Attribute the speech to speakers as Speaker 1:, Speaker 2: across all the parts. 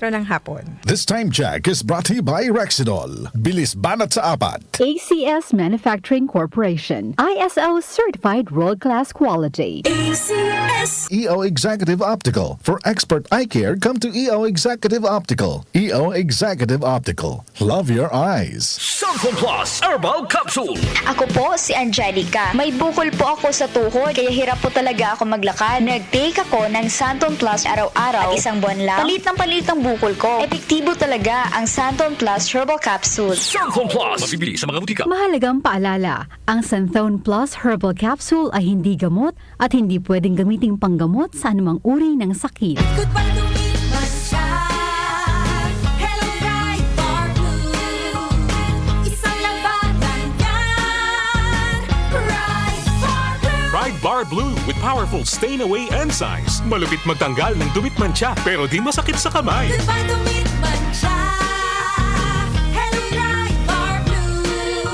Speaker 1: ng hapon.
Speaker 2: This time check is brought to you by Rexidol. Bilis banat sa apat.
Speaker 3: ACS Manufacturing Corporation, ISO certified world-class quality.
Speaker 4: ACS.
Speaker 2: EO Executive Optical. For expert eye care, come to EO Executive Optical. EO Executive Optical. Love your eyes.
Speaker 5: Santon Plus Herbal Capsule.
Speaker 4: Ako po si Angelica. May bukol po ako sa tuhod, kaya hirap po talaga ako maglakad. Nag-take ako ng Santon Plus araw-araw at isang buwan lang. Palit ng palit ang bukol ko. Epektibo talaga ang Santon Plus Herbal Capsule.
Speaker 5: Santon Plus. Mabibili sa mga butika.
Speaker 3: Mahalagang paalala, ang Santhone Plus Herbal Capsule ay hindi gamot at hindi pwedeng gamiting panggamot sa anumang uri ng sakit.
Speaker 6: Goodbye to me, Masya. Hello, bright bar blue. Isang labanan yan. Bright bar blue.
Speaker 7: Pride Bar Blue with powerful stain-away enzymes. Malupit magtanggal ng dumit mancha pero di masakit sa kamay.
Speaker 6: Goodbye to me, Masya. Hello, bright bar blue.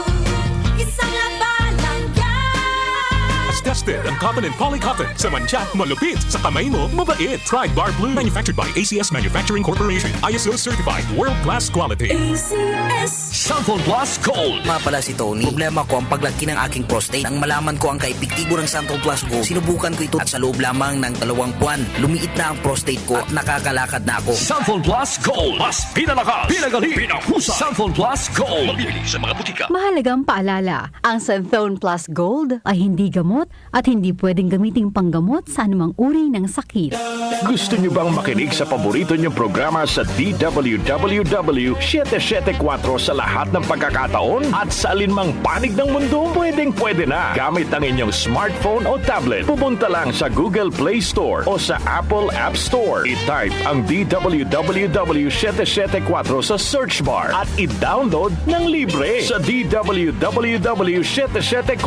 Speaker 6: Isang labanan yan.
Speaker 7: As tested ang cotton and polycotton. Sa mancha, malupit. Sa kamay mo, mabait. Pride Bar Blue. Manufactured by ACS Manufacturing Corporation. ISO certified world-class quality.
Speaker 6: ACS.
Speaker 5: Santon Plus Gold.
Speaker 8: Nga pala si Tony. Problema ko ang paglaki ng aking prostate. Nang malaman ko ang kaepektibo ng Santon Plus Gold, sinubukan ko ito at sa loob lamang ng 2 buwan, lumiit na ang prostate ko at nakakalakad na ako.
Speaker 5: Santon Plus Gold. Mas pinalakas, pinagaling, pinahusay. Santon Plus Gold. Mabibili sa mga butika.
Speaker 3: Mahalagang paalala, ang Santhone Plus Gold ay hindi gamot at hindi pwedeng gamiting panggamot sa anumang uri ng sakit.
Speaker 9: Gusto niyo bang makinig sa paborito niyong programa sa DWWW 774 sa lahat ng pagkakataon? At sa alinmang panig ng mundo, pwedeng-pwede na. Gamit ang inyong smartphone o tablet, pumunta lang sa Google Play Store o sa Apple App Store. I-type ang DWWW 774 sa search bar at i-download ng libre. Sa DWWW 774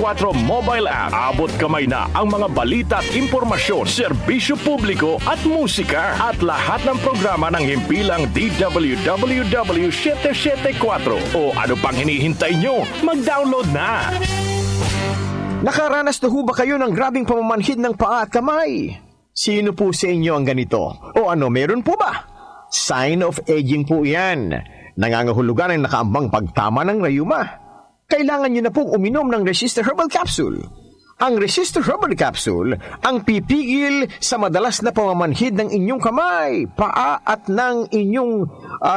Speaker 9: mobile app, abot kamay na ang mga balita at impormasyon, serbisyo publiko at musika at lahat ng programa ng himpilang DWWW 774. O ano pang hinihintay nyo? Mag-download na!
Speaker 10: Nakaranas na ho ba kayo ng grabing pamamanhid ng paa at kamay? Sino po sa inyo ang ganito? O ano, meron po ba? Sign of aging po yan. Nangangahulugan ang nakaambang pagtama ng rayuma. Kailangan nyo na pong uminom ng Resistor Herbal Capsule. Ang Resistor Herbal Capsule ang pipigil sa madalas na pamamanhid ng inyong kamay, paa at ng inyong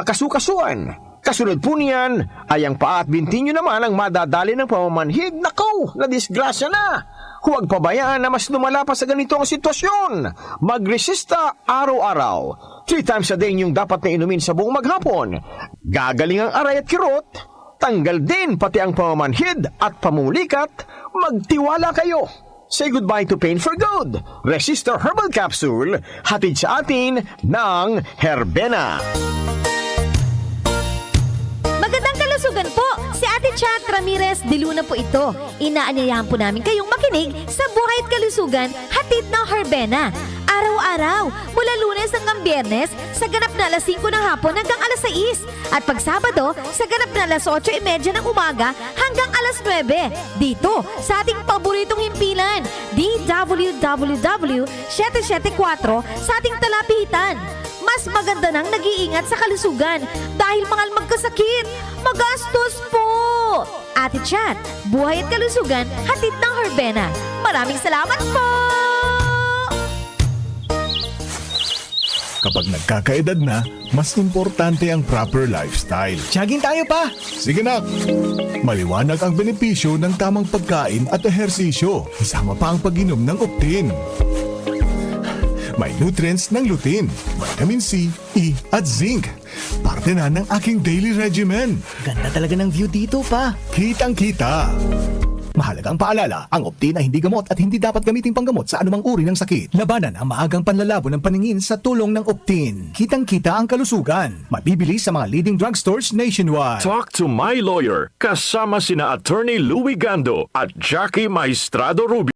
Speaker 10: kasukasuan. Kasunod po niyan ay ang paa at binti nyo naman ang madadali ng pamamanhid. Nakaw, nadisgrasya na! Huwag pabayaan na mas lumala pa sa ganito ang sitwasyon. Magresista araw-araw. 3 times a day yung dapat na inumin sa buong maghapon. Gagaling ang aray at kirot. Tanggal din pati ang pamamanhid at pamulikat. Magtiwala kayo. Say goodbye to pain for good. Resistor Herbal Capsule, hatid sa atin ng Herbena.
Speaker 11: Magandang kalusugan po! Si Ate Chat Ramirez de Luna po ito. Inaanyayahan po namin kayong makinig sa Buhay at Kalusugan, hatid ng Herbena. Araw-araw, mula Lunes hanggang Biyernes, sa ganap na alas 5 ng hapon hanggang alas 6. At pag Sabado, sa ganap na alas 8:30 ng umaga hanggang alas 9. Dito, sa ating paboritong himpilan, DWWW 774 sa ating talapitan. Mas maganda nang nag-iingat sa kalusugan dahil mahal magkasakit. Magastos po! Ate Chat, Buhay at Kalusugan, hatid ng Herbena. Maraming salamat po!
Speaker 2: Kapag nagkakaedad na, mas importante ang proper lifestyle.
Speaker 10: Jogging tayo pa!
Speaker 2: Sige na! Maliwanag ang benepisyo ng tamang pagkain at ehersisyo. Isama pa ang pag-inom ng Optin. May nutrients ng lutein, vitamin C, E at zinc. Parte na ng aking daily regimen.
Speaker 8: Ganda talaga ng view dito pa.
Speaker 2: Kitang-kita. Mahalagang paalala, ang Optin ay hindi gamot at hindi dapat gamiting panggamot sa anumang uri ng sakit. Labanan ang maagang panlalabo ng paningin sa tulong ng Optin. Kitang-kita ang kalusugan. Mabibili sa mga leading drugstores nationwide.
Speaker 9: Talk to my lawyer. Kasama sina Attorney Louie Gando at Jackie Maestrado Rubio.